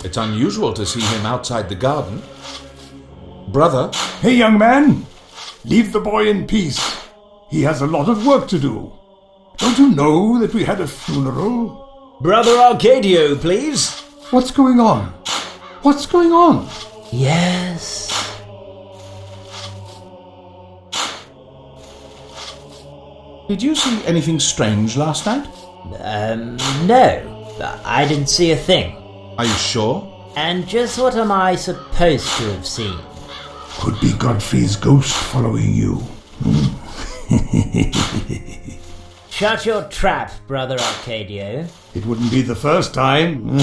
It's unusual to see him outside the garden. Brother? Hey, young man! Leave the boy in peace. He has a lot of work to do. Don't you know that we had a funeral? Brother Arcadio, please. What's going on? What's going on? Yes. Did you see anything strange last night? No. I didn't see a thing. Are you sure? And just what am I supposed to have seen? Could be Godfrey's ghost following you. Shut your trap, Brother Arcadio. It wouldn't be the first time.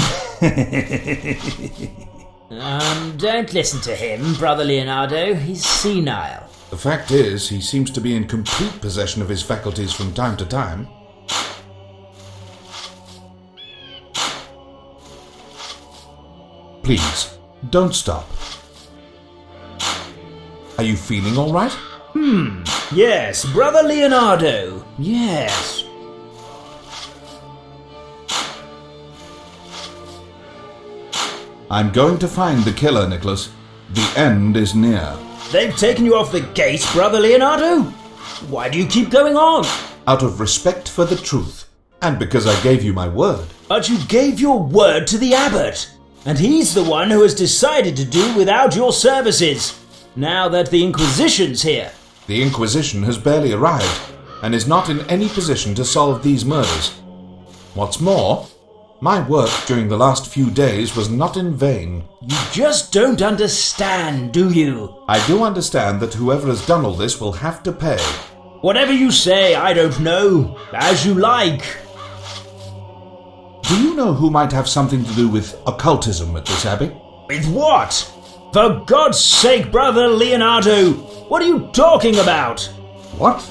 Don't listen to him, Brother Leonardo. He's senile. The fact is, he seems to be in complete possession of his faculties from time to time. Please, don't stop. Are you feeling all right? Yes, Brother Leonardo. Yes. I'm going to find the killer, Nicholas. The end is near. They've taken you off the gate, Brother Leonardo? Why do you keep going on? Out of respect for the truth, and because I gave you my word. But you gave your word to the abbot, and he's the one who has decided to do without your services, now that the Inquisition's here. The Inquisition has barely arrived, and is not in any position to solve these murders. What's more, my work during the last few days was not in vain. You just don't understand, do you? I do understand that whoever has done all this will have to pay. Whatever you say, I don't know. As you like. Do you know who might have something to do with occultism at this abbey? With what? For God's sake, Brother Leonardo, what are you talking about? What?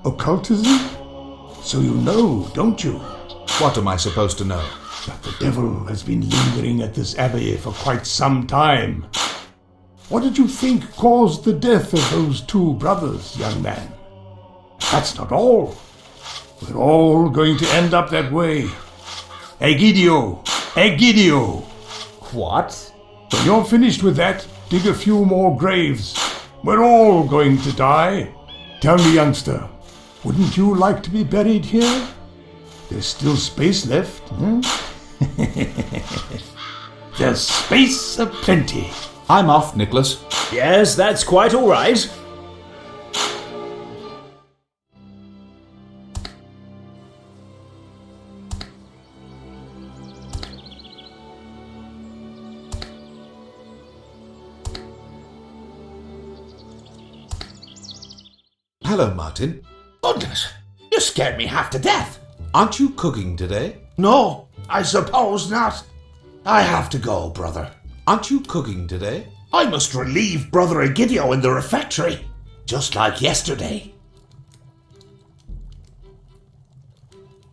Occultism? So you know, don't you? What am I supposed to know? That the devil has been lingering at this abbey for quite some time. What did you think caused the death of those two brothers, young man? That's not all. We're all going to end up that way. Egidio! Egidio! What? When you're finished with that, dig a few more graves. We're all going to die. Tell me, youngster, wouldn't you like to be buried here? There's still space left, huh? There's space aplenty. I'm off, Nicholas. Yes, that's quite all right. Hello, Martin. Goodness, you scared me half to death. Aren't you cooking today? No, I suppose not. I have to go, brother. Aren't you cooking today? I must relieve Brother Egidio in the refectory, just like yesterday.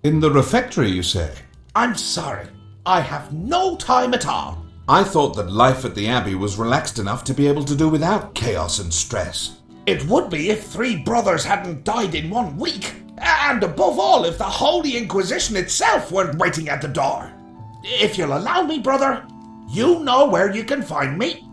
In the refectory, you say? I'm sorry, I have no time at all. I thought that life at the Abbey was relaxed enough to be able to do without chaos and stress. It would be if 3 brothers hadn't died in 1 week. And above all, if the Holy Inquisition itself weren't waiting at the door. If you'll allow me, brother, you know where you can find me.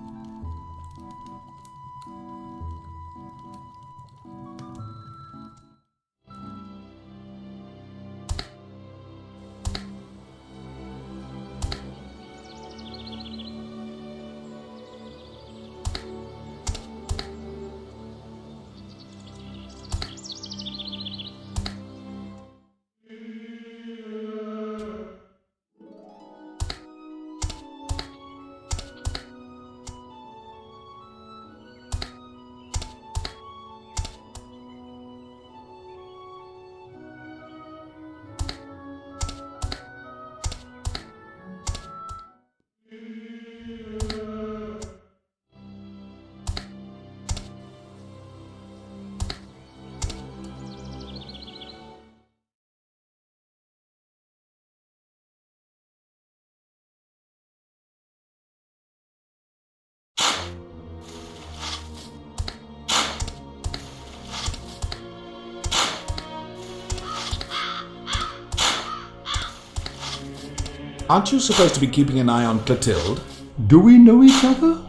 Aren't you supposed to be keeping an eye on Clotilde? Do we know each other?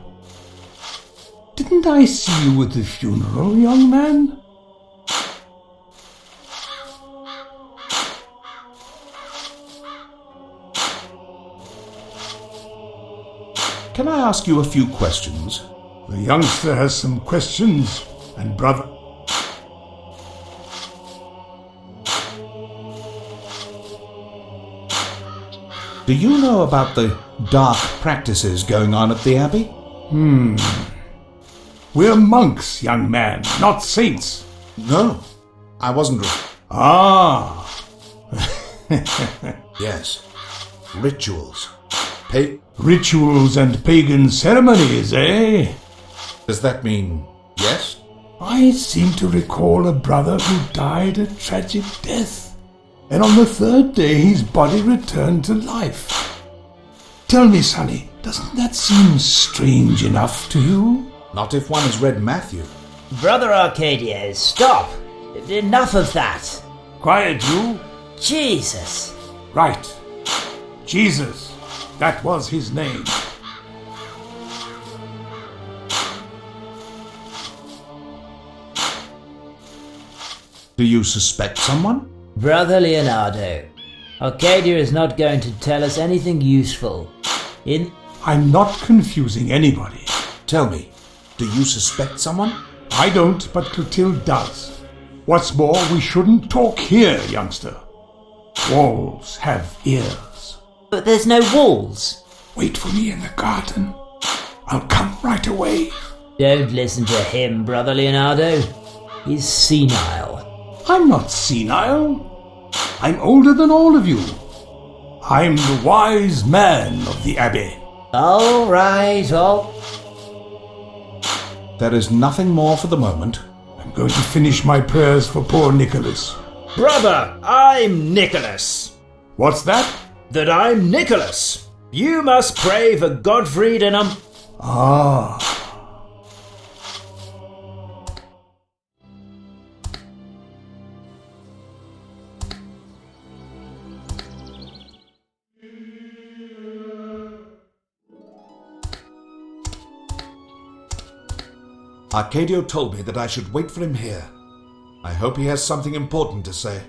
Didn't I see you at the funeral, young man? Can I ask you a few questions? The youngster has some questions, and brother... Do you know about the dark practices going on at the Abbey? We're monks, young man, not saints. No, I wasn't. Ah. Yes, rituals. Rituals and pagan ceremonies, eh? Does that mean yes? I seem to recall a brother who died a tragic death, and on the third day his body returned to life. Tell me, Sonny, doesn't that seem strange enough to you? Not if one has read Matthew. Brother Arcadio, stop! Enough of that! Quiet, you. Jesus! Right. Jesus. That was his name. Do you suspect someone? Brother Leonardo, Arcadia is not going to tell us anything useful. I'm not confusing anybody. Tell me, do you suspect someone? I don't, but Clotilde does. What's more, we shouldn't talk here, youngster. Walls have ears. But there's no walls. Wait for me in the garden. I'll come right away. Don't listen to him, Brother Leonardo. He's senile. I'm not senile. I'm older than all of you. I'm the wise man of the Abbey. All right. There is nothing more for the moment. I'm going to finish my prayers for poor Nicholas. Brother, I'm Nicholas. What's that? That I'm Nicholas. You must pray for Gottfried and Ah. Arcadio told me that I should wait for him here. I hope he has something important to say.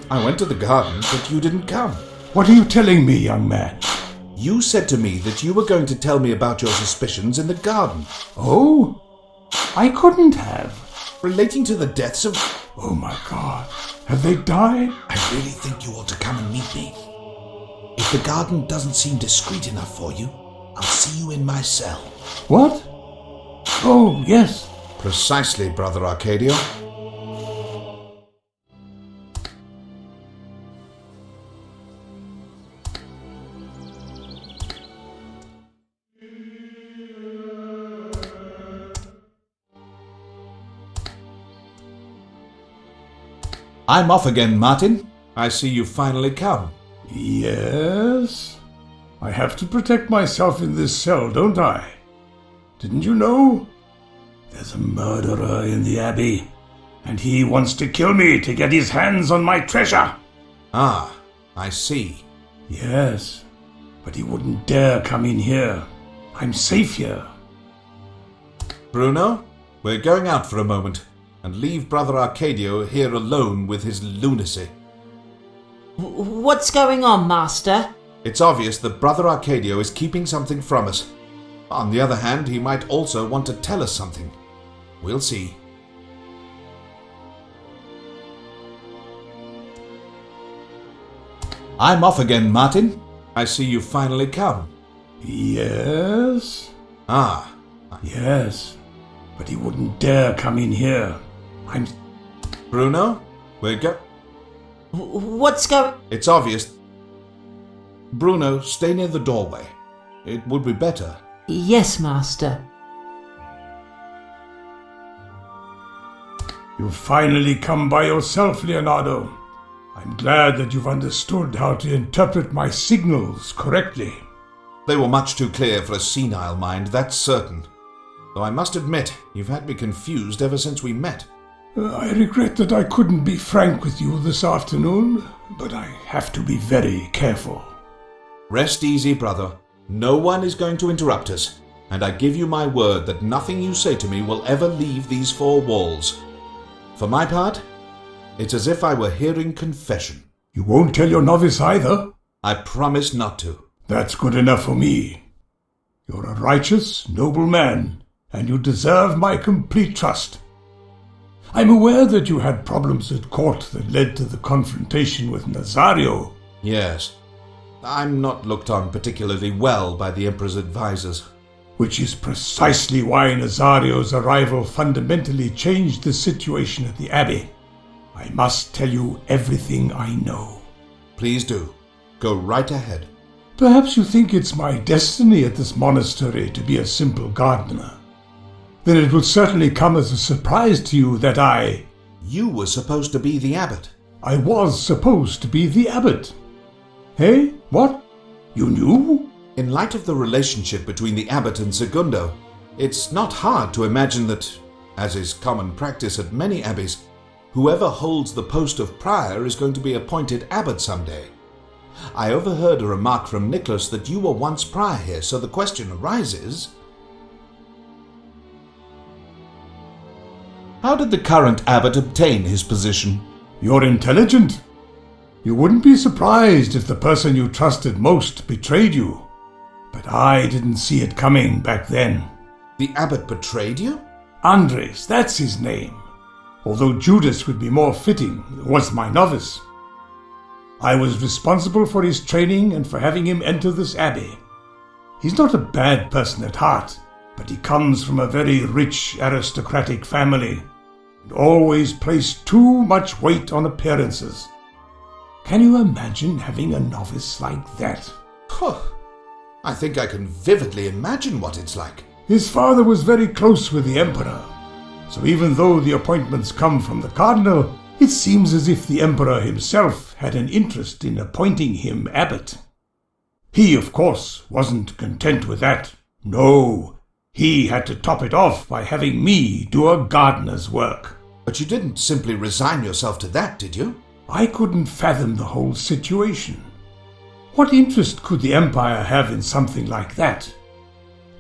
I went to the garden, but you didn't come. What are you telling me, young man? You said to me that you were going to tell me about your suspicions in the garden. Oh? I couldn't have. Relating to the deaths of... Oh my God. Have they died? I really think you ought to come and meet me. If the garden doesn't seem discreet enough for you, I'll see you in my cell. What? Oh, yes. Precisely, Brother Arcadio. I'm off again, Martin. I see you've finally come. Yes? I have to protect myself in this cell, don't I? Didn't you know? There's a murderer in the Abbey, and he wants to kill me to get his hands on my treasure. Ah, I see. Yes, but he wouldn't dare come in here. I'm safe here. Bruno, we're going out for a moment, and leave Brother Arcadio here alone with his lunacy. What's going on, Master? It's obvious that Brother Arcadio is keeping something from us. On the other hand, he might also want to tell us something. We'll see. I'm off again, Martin. I see you've finally come. Yes? Ah. Yes. But he wouldn't dare come in here. Bruno, we're What's going... It's obvious. Bruno, stay near the doorway. It would be better. Yes, Master. You've finally come by yourself, Leonardo. I'm glad that you've understood how to interpret my signals correctly. They were much too clear for a senile mind, that's certain. Though I must admit, you've had me confused ever since we met. I regret that I couldn't be frank with you this afternoon, but I have to be very careful. Rest easy, brother. No one is going to interrupt us, and I give you my word that nothing you say to me will ever leave these four walls. For my part, it's as if I were hearing confession. You won't tell your novice either? I promise not to. That's good enough for me. You're a righteous, noble man, and you deserve my complete trust. I'm aware that you had problems at court that led to the confrontation with Nazario. Yes. I'm not looked on particularly well by the Emperor's advisors. Which is precisely why Nazario's arrival fundamentally changed the situation at the Abbey. I must tell you everything I know. Please do. Go right ahead. Perhaps you think it's my destiny at this monastery to be a simple gardener. Then it will certainly come as a surprise to you that You were supposed to be the abbot. I was supposed to be the abbot. Hey? What? You knew? In light of the relationship between the abbot and Segundo, it's not hard to imagine that, as is common practice at many abbeys, whoever holds the post of prior is going to be appointed abbot someday. I overheard a remark from Nicholas that you were once prior here, so the question arises... How did the current abbot obtain his position? You're intelligent. You wouldn't be surprised if the person you trusted most betrayed you. But I didn't see it coming back then. The abbot betrayed you? Andres, that's his name. Although Judas would be more fitting, was my novice. I was responsible for his training and for having him enter this abbey. He's not a bad person at heart, but he comes from a very rich aristocratic family and always placed too much weight on appearances. Can you imagine having a novice like that? I think I can vividly imagine what it's like. His father was very close with the emperor, so even though the appointments come from the cardinal, it seems as if the emperor himself had an interest in appointing him abbot. He, of course, wasn't content with that. No, he had to top it off by having me do a gardener's work. But you didn't simply resign yourself to that, did you? I couldn't fathom the whole situation. What interest could the Empire have in something like that?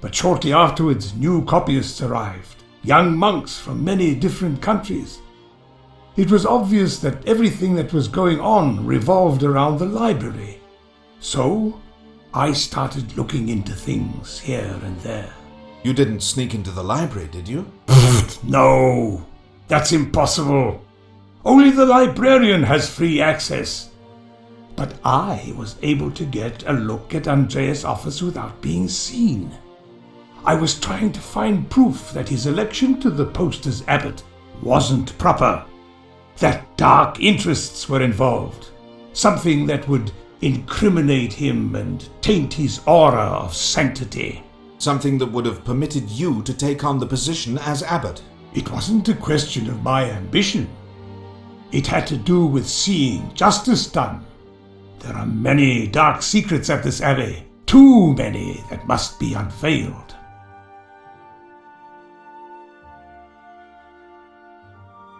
But shortly afterwards, new copyists arrived, young monks from many different countries. It was obvious that everything that was going on revolved around the library. So, I started looking into things here and there. You didn't sneak into the library, did you? No, that's impossible. Only the librarian has free access. But I was able to get a look at Andreas' office without being seen. I was trying to find proof that his election to the post as abbot wasn't proper, that dark interests were involved, something that would incriminate him and taint his aura of sanctity. Something that would have permitted you to take on the position as abbot. It wasn't a question of my ambition. It had to do with seeing justice done. There are many dark secrets at this abbey, too many that must be unveiled.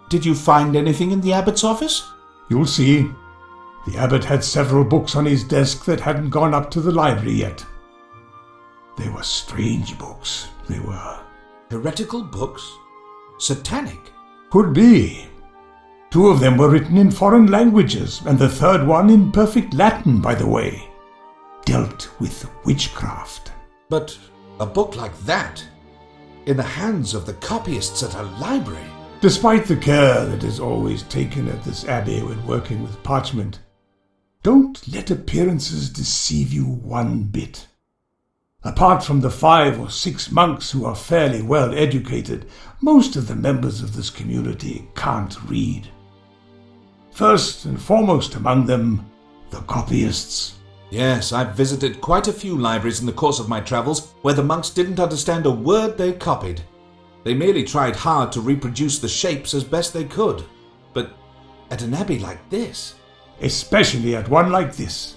Did you find anything in the abbot's office? You'll see. The abbot had several books on his desk that hadn't gone up to the library yet. They were strange books. They were... Heretical books? Satanic? Could be. 2 of them were written in foreign languages, and the third one in perfect Latin, by the way. Dealt with witchcraft. But a book like that, in the hands of the copyists at a library... Despite the care that is always taken at this abbey when working with parchment, Don't let appearances deceive you one bit. Apart from the 5 or 6 monks who are fairly well educated, most of the members of this community can't read. First and foremost among them, the copyists. Yes, I've visited quite a few libraries in the course of my travels where the monks didn't understand a word they copied. They merely tried hard to reproduce the shapes as best they could. But at an abbey like this... Especially at one like this.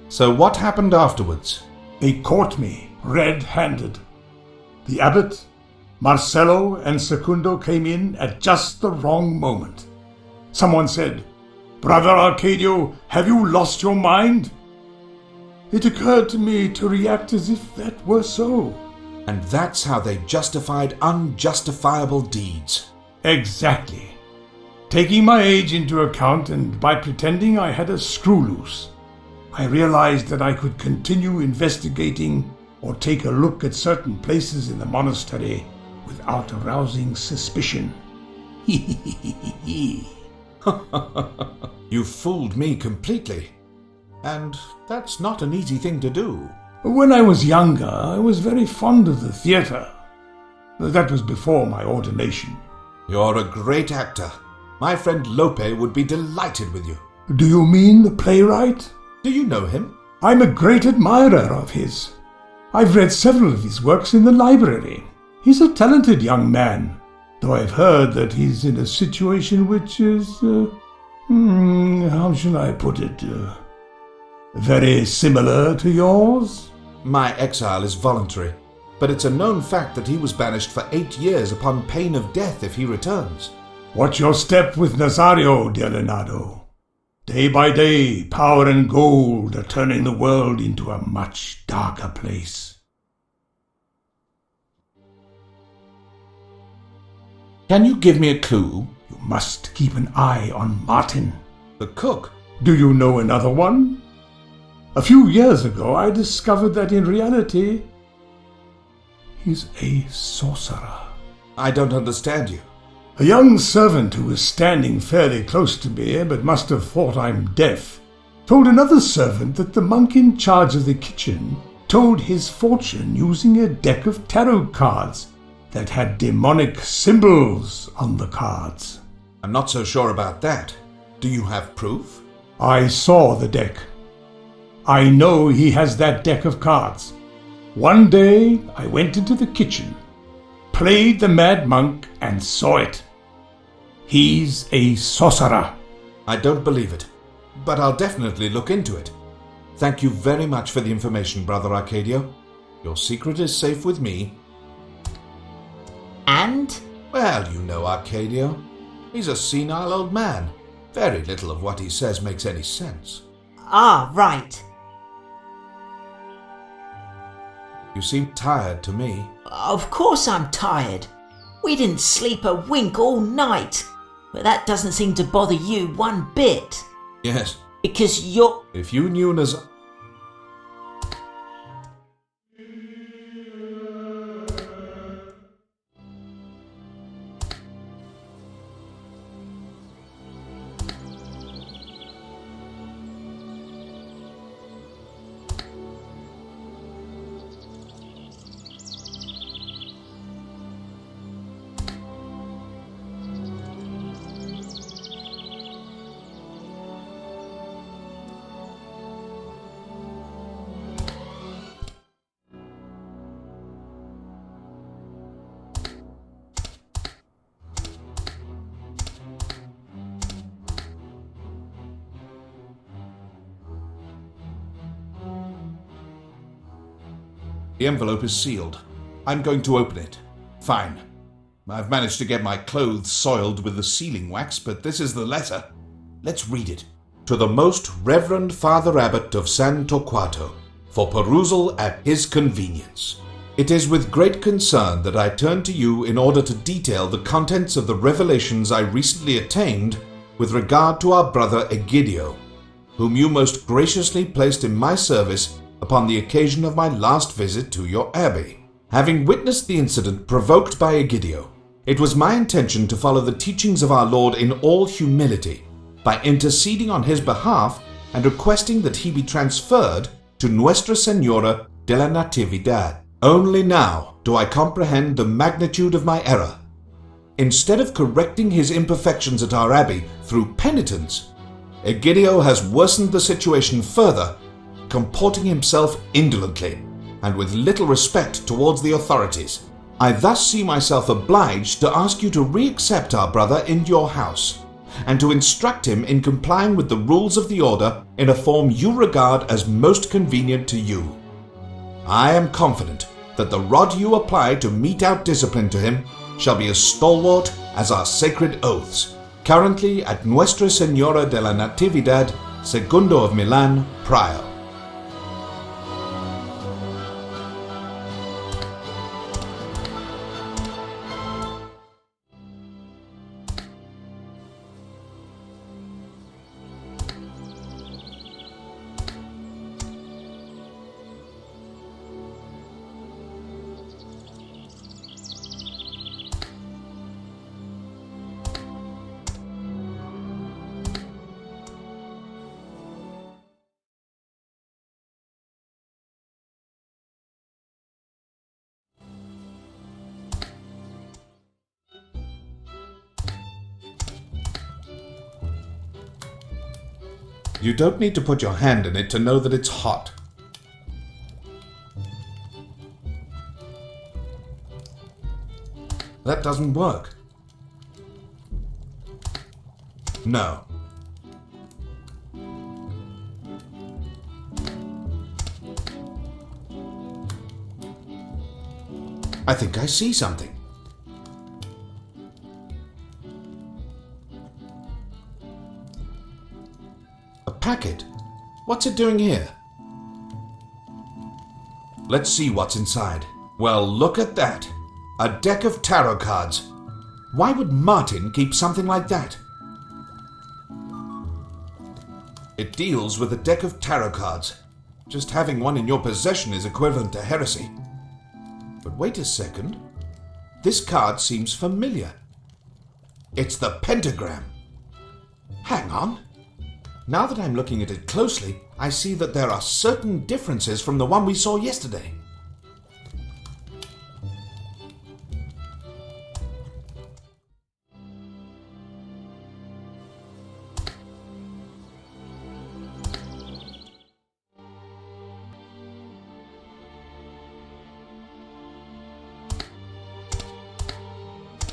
So what happened afterwards? They caught me red-handed. The abbot, Marcello, and Secundo came in at just the wrong moment. Someone said, "Brother Arcadio, have you lost your mind?" It occurred to me to react as if that were so. And that's how they justified unjustifiable deeds. Exactly. Taking my age into account and by pretending I had a screw loose, I realized that I could continue investigating or take a look at certain places in the monastery without arousing suspicion. You fooled me completely. And that's not an easy thing to do. When I was younger, I was very fond of the theatre. That was before my ordination. You're a great actor. My friend Lope would be delighted with you. Do you mean the playwright? Do you know him? I'm a great admirer of his. I've read several of his works in the library. He's a talented young man, though I've heard that he's in a situation which is, how shall I put it, very similar to yours? My exile is voluntary, but it's a known fact that he was banished for 8 years upon pain of death if he returns. Watch your step with Nazario, dear Leonardo. Day by day, power and gold are turning the world into a much darker place. Can you give me a clue? You must keep an eye on Martin. The cook? Do you know another one? A few years ago, I discovered that in reality, he's a sorcerer. I don't understand you. A young servant who was standing fairly close to me, but must have thought I'm deaf, told another servant that the monk in charge of the kitchen told his fortune using a deck of tarot cards that had demonic symbols on the cards. I'm not so sure about that. Do you have proof? I saw the deck. I know he has that deck of cards. One day I went into the kitchen, played the mad monk, and saw it. He's a sorcerer. I don't believe it, but I'll definitely look into it. Thank you very much for the information, Brother Arcadio. Your secret is safe with me. And? Well, you know Arcadio. He's a senile old man. Very little of what he says makes any sense. Ah, right. You seem tired to me. Of course I'm tired. We didn't sleep a wink all night. But that doesn't seem to bother you one bit. Yes. Because you're... If you knew The envelope is sealed. I'm going to open it. Fine. I've managed to get my clothes soiled with the sealing wax, but this is the letter. Let's read it. To the Most Reverend Father Abbot of San Torquato, for perusal at his convenience. It is with great concern that I turn to you in order to detail the contents of the revelations I recently attained with regard to our brother Egidio, whom you most graciously placed in my service upon the occasion of my last visit to your abbey. Having witnessed the incident provoked by Egidio, It was my intention to follow the teachings of our Lord in all humility, by interceding on his behalf and requesting that he be transferred to Nuestra Senora de la Natividad. Only now do I comprehend the magnitude of my error. Instead of correcting his imperfections at our abbey through penitence, Egidio has worsened the situation further, comporting himself indolently and with little respect towards the authorities. I thus see myself obliged to ask you to re-accept our brother in your house, and to instruct him in complying with the rules of the order in a form you regard as most convenient to you. I am confident that the rod you apply to mete out discipline to him shall be as stalwart as our sacred oaths, currently at Nuestra Senora de la Natividad, Segundo of Milan, Prior. You don't need to put your hand in it to know that it's hot. That doesn't work. No. I think I see something. Packet? What's it doing here? Let's see what's inside. Well, look at that. A deck of tarot cards. Why would Martin keep something like that? It deals with a deck of tarot cards. Just having one in your possession is equivalent to heresy. But wait a second. This card seems familiar. It's the pentagram. Hang on. Now that I'm looking at it closely, I see that there are certain differences from the one we saw yesterday.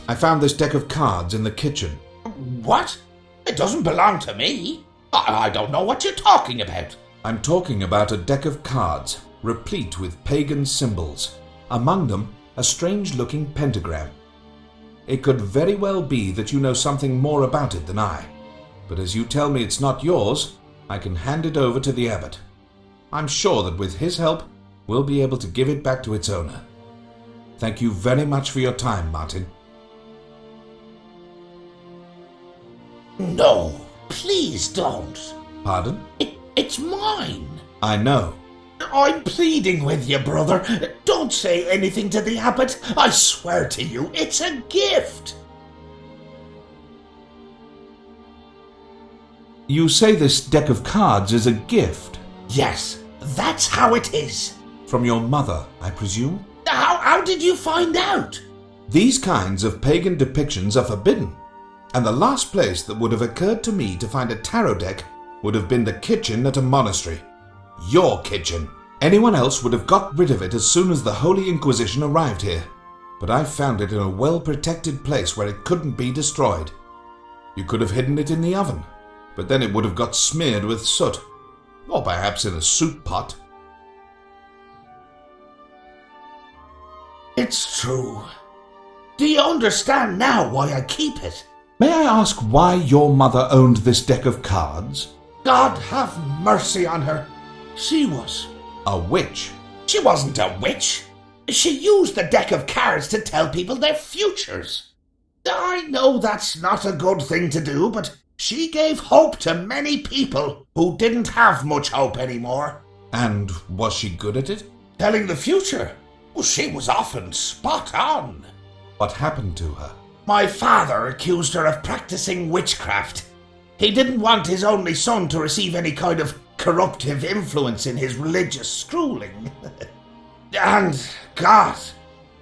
I found this deck of cards in the kitchen. What? It doesn't belong to me. I don't know what you're talking about. I'm talking about a deck of cards, replete with pagan symbols, among them a strange-looking pentagram. It could very well be that you know something more about it than I, but as you tell me it's not yours, I can hand it over to the abbot. I'm sure that with his help, we'll be able to give it back to its owner. Thank you very much for your time, Martin. No. Please don't. Pardon? It's mine. I know. I'm pleading with you, brother. Don't say anything to the abbot. I swear to you, it's a gift. You say this deck of cards is a gift? Yes, that's how it is. From your mother, I presume? How did you find out? These kinds of pagan depictions are forbidden. And the last place that would have occurred to me to find a tarot deck would have been the kitchen at a monastery. Your kitchen. Anyone else would have got rid of it as soon as the Holy Inquisition arrived here. But I found it in a well-protected place where it couldn't be destroyed. You could have hidden it in the oven, but then it would have got smeared with soot. Or perhaps in a soup pot. It's true. Do you understand now why I keep it? May I ask why your mother owned this deck of cards? God have mercy on her. She was A witch? She wasn't a witch. She used the deck of cards to tell people their futures. I know that's not a good thing to do, but she gave hope to many people who didn't have much hope anymore. And was she good at it? Telling the future? Well, she was often spot on. What happened to her? My father accused her of practicing witchcraft. He didn't want his only son to receive any kind of corruptive influence in his religious schooling. And, God,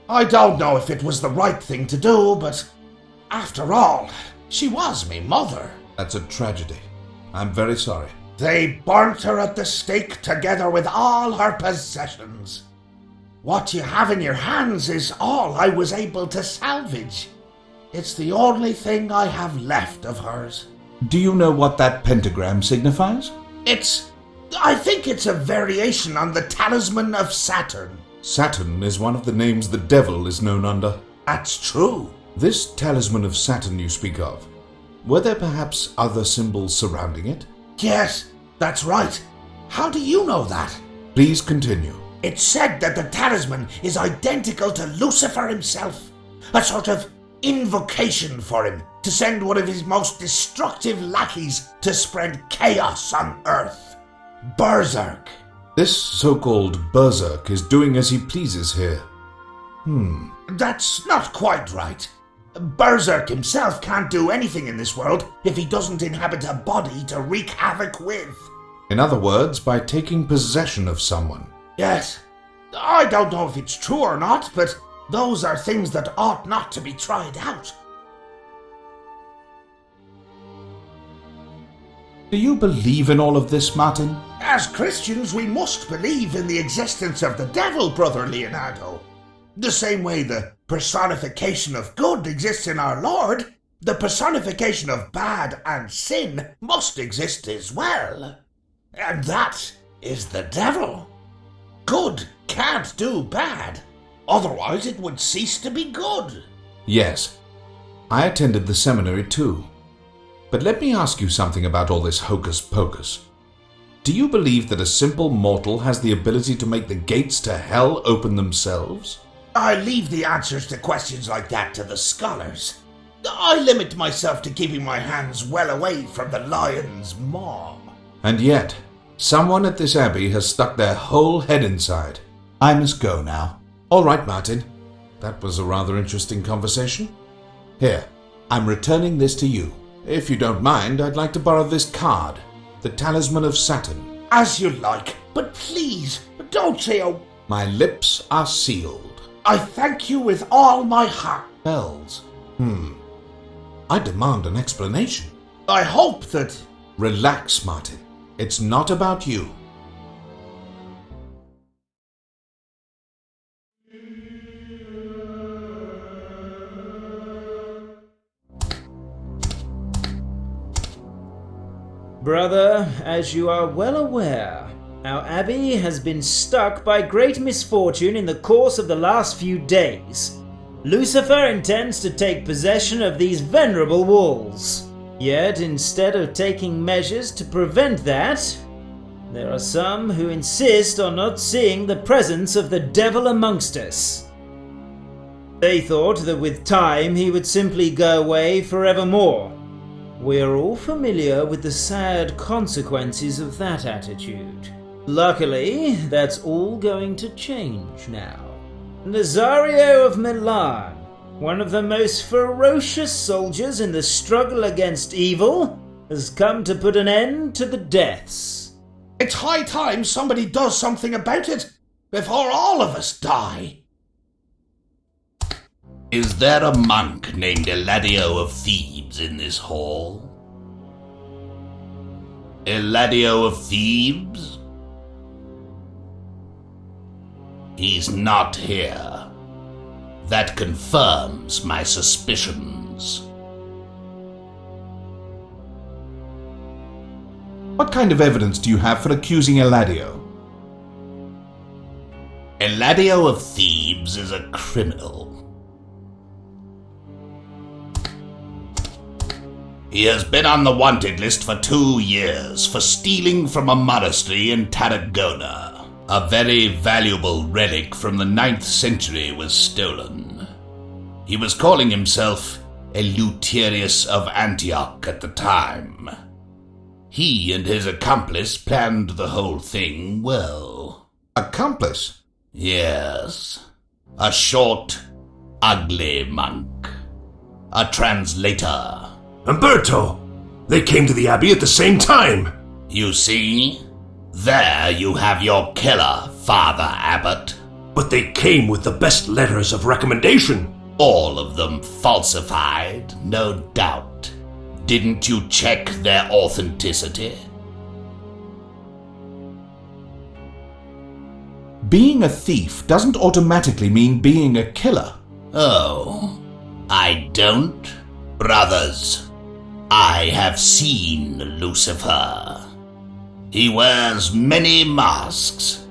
I don't know if it was the right thing to do, but after all, she was me mother. That's a tragedy. I'm very sorry. They burnt her at the stake together with all her possessions. What you have in your hands is all I was able to salvage. It's the only thing I have left of hers. Do you know what that pentagram signifies? I think it's a variation on the talisman of Saturn. Saturn is one of the names the devil is known under. That's true. This talisman of Saturn you speak of, were there perhaps other symbols surrounding it? Yes, that's right. How do you know that? Please continue. It's said that the talisman is identical to Lucifer himself, a sort of invocation for him to send one of his most destructive lackeys to spread chaos on Earth. Berserk. This so-called Berserk is doing as he pleases here. That's not quite right. Berserk himself can't do anything in this world if he doesn't inhabit a body to wreak havoc with. In other words, by taking possession of someone. Yes. I don't know if it's true or not, but those are things that ought not to be tried out. Do you believe in all of this, Martin? As Christians, we must believe in the existence of the devil, Brother Leonardo. The same way the personification of good exists in our Lord, the personification of bad and sin must exist as well. And that is the devil. Good can't do bad, otherwise it would cease to be good. Yes, I attended the seminary too. But let me ask you something about all this hocus pocus. Do you believe that a simple mortal has the ability to make the gates to hell open themselves? I leave the answers to questions like that to the scholars. I limit myself to keeping my hands well away from the lion's maw. And yet, someone at this abbey has stuck their whole head inside. I must go now. All right, Martin. That was a rather interesting conversation. Here, I'm returning this to you. If you don't mind, I'd like to borrow this card, the Talisman of Saturn. As you like, but please, don't say a... My lips are sealed. I thank you with all my heart. Bells. I demand an explanation. I hope that... Relax, Martin. It's not about you. Brother, as you are well aware, our abbey has been struck by great misfortune in the course of the last few days. Lucifer intends to take possession of these venerable walls. Yet, instead of taking measures to prevent that, there are some who insist on not seeing the presence of the devil amongst us. They thought that with time he would simply go away forevermore. We are all familiar with the sad consequences of that attitude. Luckily, that's all going to change now. Nazario of Milan, one of the most ferocious soldiers in the struggle against evil, has come to put an end to the deaths. It's high time somebody does something about it, before all of us die. Is there a monk named Eladio of Thebes in this hall? Eladio of Thebes? He's not here. That confirms my suspicions. What kind of evidence do you have for accusing Eladio? Eladio of Thebes is a criminal. He has been on the wanted list for 2 years for stealing from a monastery in Tarragona. A very valuable relic from the 9th century was stolen. He was calling himself Eleutherius of Antioch at the time. He and his accomplice planned the whole thing well. Accomplice? Yes. A short, ugly monk. A translator. Umberto! They came to the Abbey at the same time! You see? There you have your killer, Father Abbot. But they came with the best letters of recommendation. All of them falsified, no doubt. Didn't you check their authenticity? Being a thief doesn't automatically mean being a killer. Oh, I don't? Brothers, I have seen Lucifer. He wears many masks,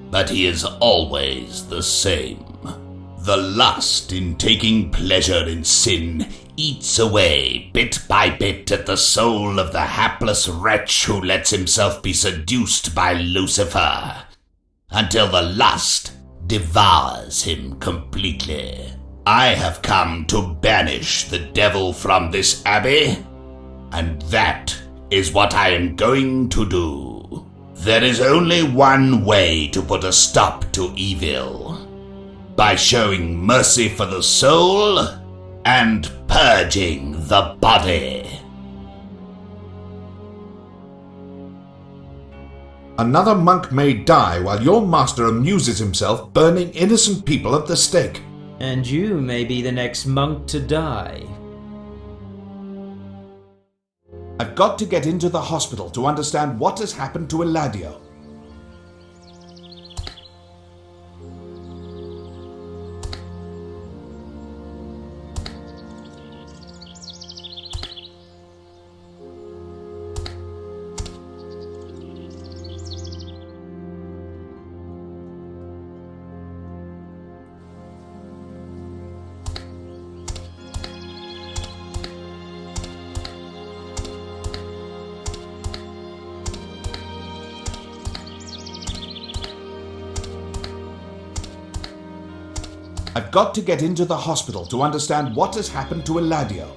but he is always the same. The lust in taking pleasure in sin eats away bit by bit at the soul of the hapless wretch who lets himself be seduced by Lucifer, until the lust devours him completely. I have come to banish the devil from this abbey, and that is what I am going to do. There is only one way to put a stop to evil: by showing mercy for the soul and purging the body. Another monk may die while your master amuses himself burning innocent people at the stake. And you may be the next monk to die. I've got to get into the hospital to understand what has happened to Eladio. I've got to get into the hospital to understand what has happened to Eladio.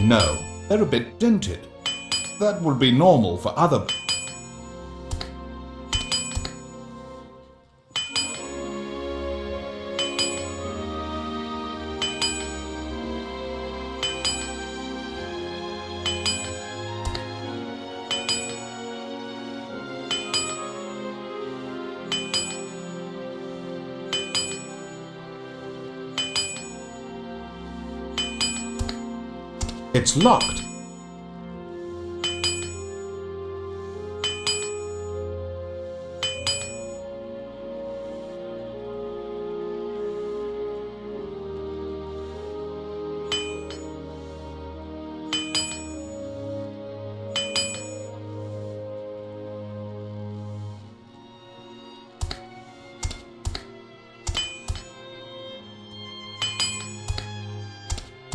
No, they're a bit dented. That would be normal for other... It's locked.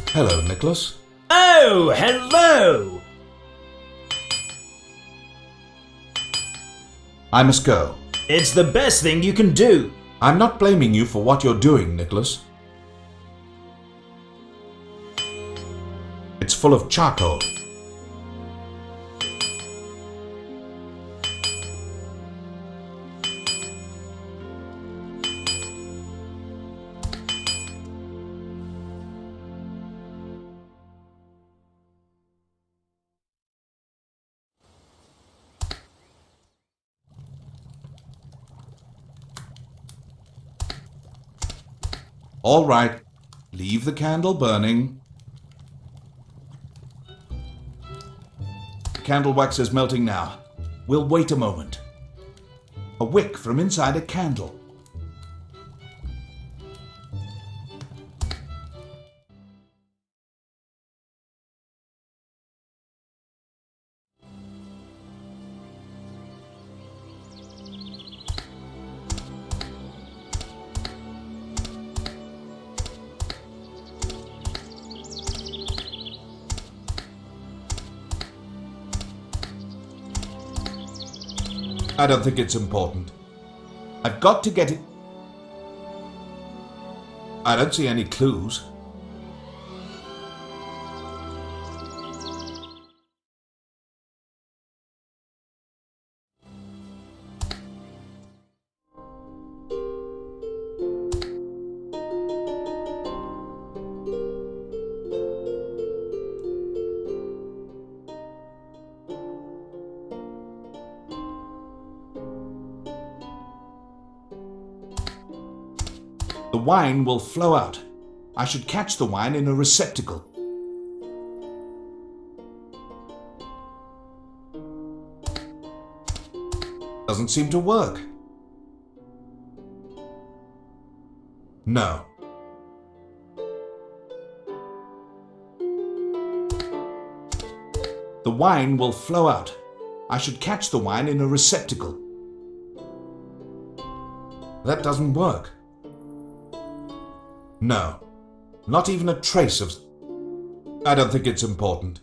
Hello, Nicholas. Oh, hello! I must go. It's the best thing you can do. I'm not blaming you for what you're doing, Nicholas. full of charcoal. All right, leave the candle burning. The candle wax is melting now. We'll wait a moment. A wick from inside a candle. I don't think it's important. I've got to get it. I don't see any clues. The wine will flow out. I should catch the wine in a receptacle. Doesn't seem to work. No. The wine will flow out. I should catch the wine in a receptacle. That doesn't work. No, not even a trace of... I don't think it's important.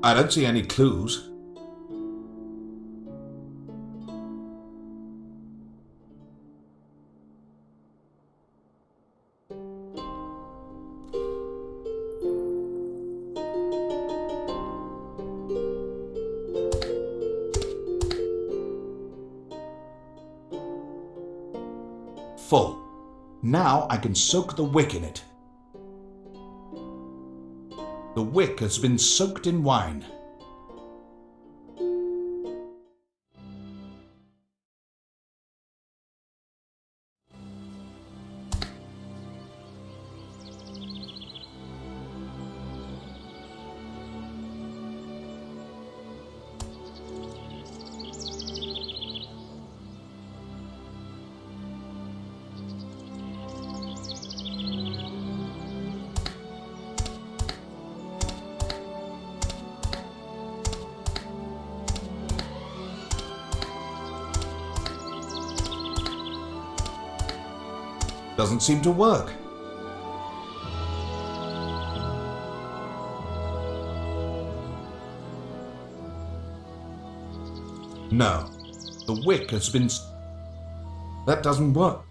I don't see any clues. Full. Now I can soak the wick in it. The wick has been soaked in wine. Doesn't seem to work. No, the wick has been... That doesn't work.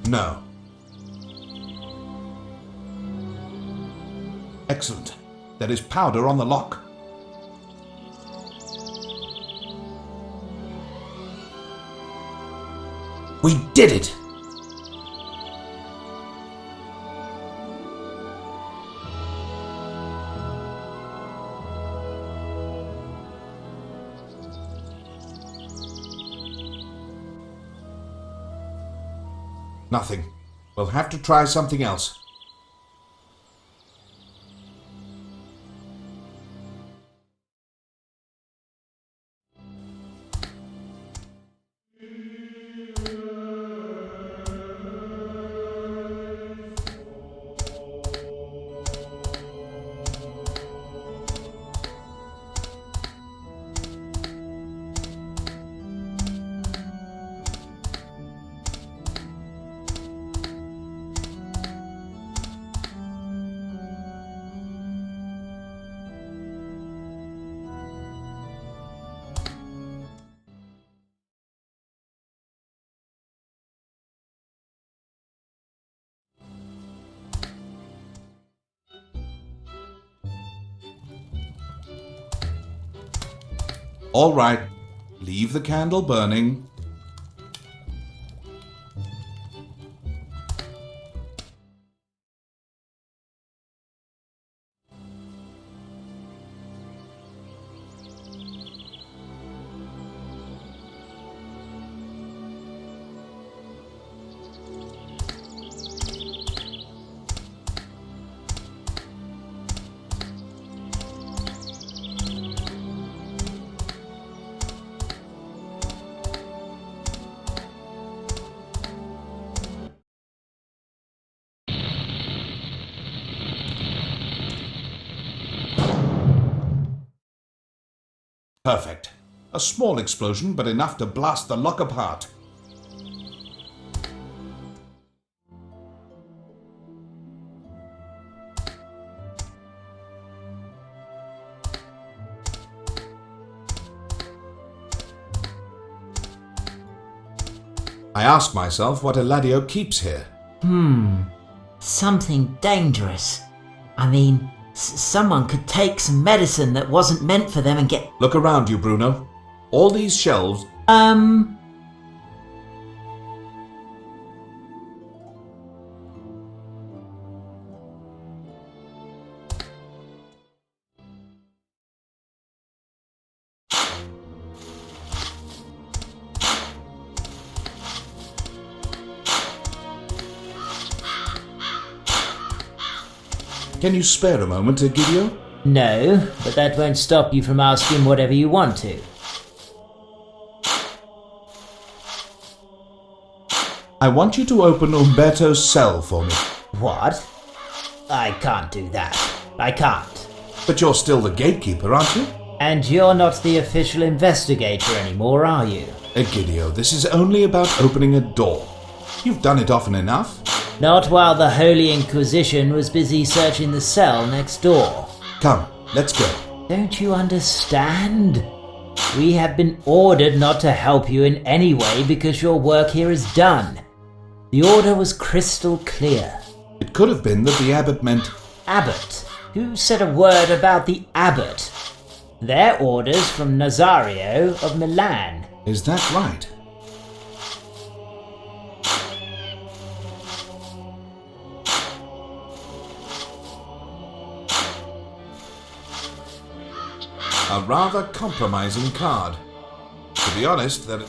No. Excellent. There is powder on the lock. We did it! Nothing. We'll have to try something else. All right, leave the candle burning. Perfect. A small explosion, but enough to blast the lock apart. I ask myself what Eladio keeps here. Something dangerous. I mean, someone could take some medicine that wasn't meant for them and get... Look around you, Bruno. All these shelves... Can you spare a moment, Egidio? No, but that won't stop you from asking whatever you want to. I want you to open Umberto's cell for me. What? I can't do that. I can't. But you're still the gatekeeper, aren't you? And you're not the official investigator anymore, are you? Egidio, this is only about opening a door. You've done it often enough. Not while the Holy Inquisition was busy searching the cell next door. Come, let's go. Don't you understand? We have been ordered not to help you in any way because your work here is done. The order was crystal clear. It could have been that the abbot meant... Abbot? Who said a word about the abbot? They're orders from Nazario of Milan. Is that right? A rather compromising card. To be honest, that...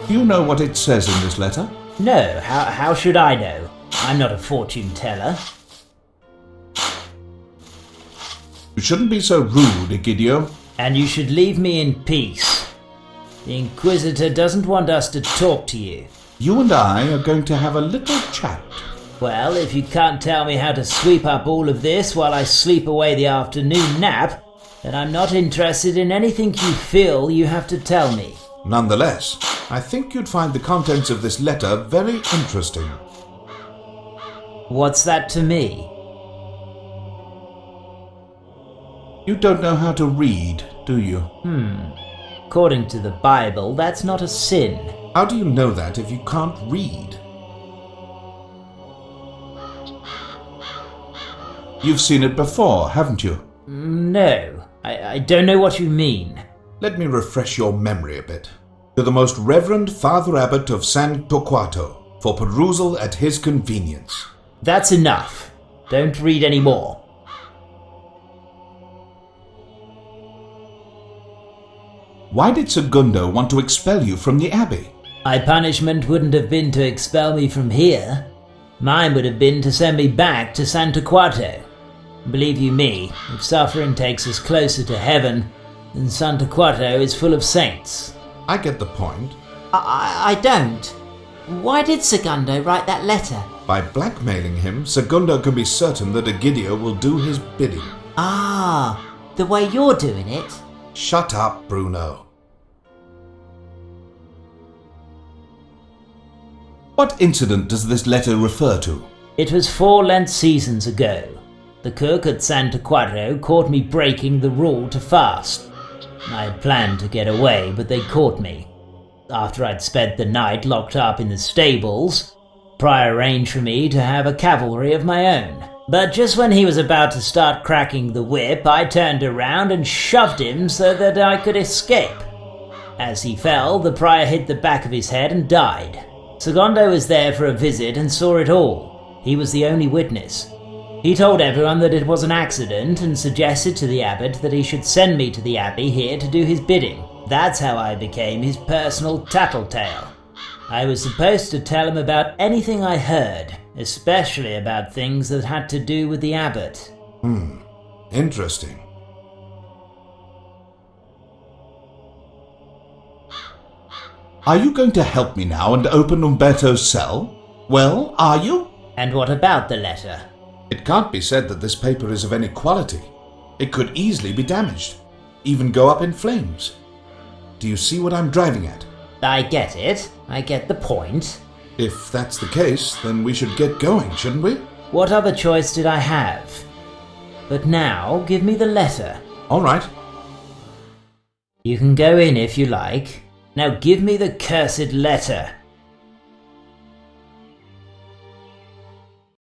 Do you know what it says in this letter? No, how should I know? I'm not a fortune teller. You shouldn't be so rude, Egidio. And you should leave me in peace. The Inquisitor doesn't want us to talk to you. You and I are going to have a little chat. Well, if you can't tell me how to sweep up all of this while I sleep away the afternoon nap, then I'm not interested in anything you feel you have to tell me. Nonetheless, I think you'd find the contents of this letter very interesting. What's that to me? You don't know how to read, do you? According to the Bible, that's not a sin. How do you know that if you can't read? You've seen it before, haven't you? No, I don't know what you mean. Let me refresh your memory a bit. To the Most Reverend Father Abbot of San Torquato, for perusal at his convenience. That's enough. Don't read any more. Why did Segundo want to expel you from the Abbey? My punishment wouldn't have been to expel me from here. Mine would have been to send me back to San Torquato. Believe you me, if suffering takes us closer to heaven, then San Torquato is full of saints. I get the point. I don't. Why did Segundo write that letter? By blackmailing him, Segundo can be certain that Egidio will do his bidding. Ah, the way you're doing it. Shut up, Bruno. What incident does this letter refer to? It was 4 Lent seasons ago. The cook at San Torquato caught me breaking the rule to fast. I had planned to get away, but they caught me. After I'd spent the night locked up in the stables, Prior arranged for me to have a cavalry of my own. But just when he was about to start cracking the whip, I turned around and shoved him so that I could escape. As he fell, the prior hit the back of his head and died. Segundo was there for a visit and saw it all. He was the only witness. He told everyone that it was an accident and suggested to the abbot that he should send me to the abbey here to do his bidding. That's how I became his personal tattletale. I was supposed to tell him about anything I heard, especially about things that had to do with the abbot. Interesting. Are you going to help me now and open Umberto's cell? Well, are you? And what about the letter? It can't be said that this paper is of any quality. It could easily be damaged, even go up in flames. Do you see what I'm driving at? I get it. I get the point. If that's the case, then we should get going, shouldn't we? What other choice did I have? But now, give me the letter. All right. You can go in if you like. Now give me the cursed letter.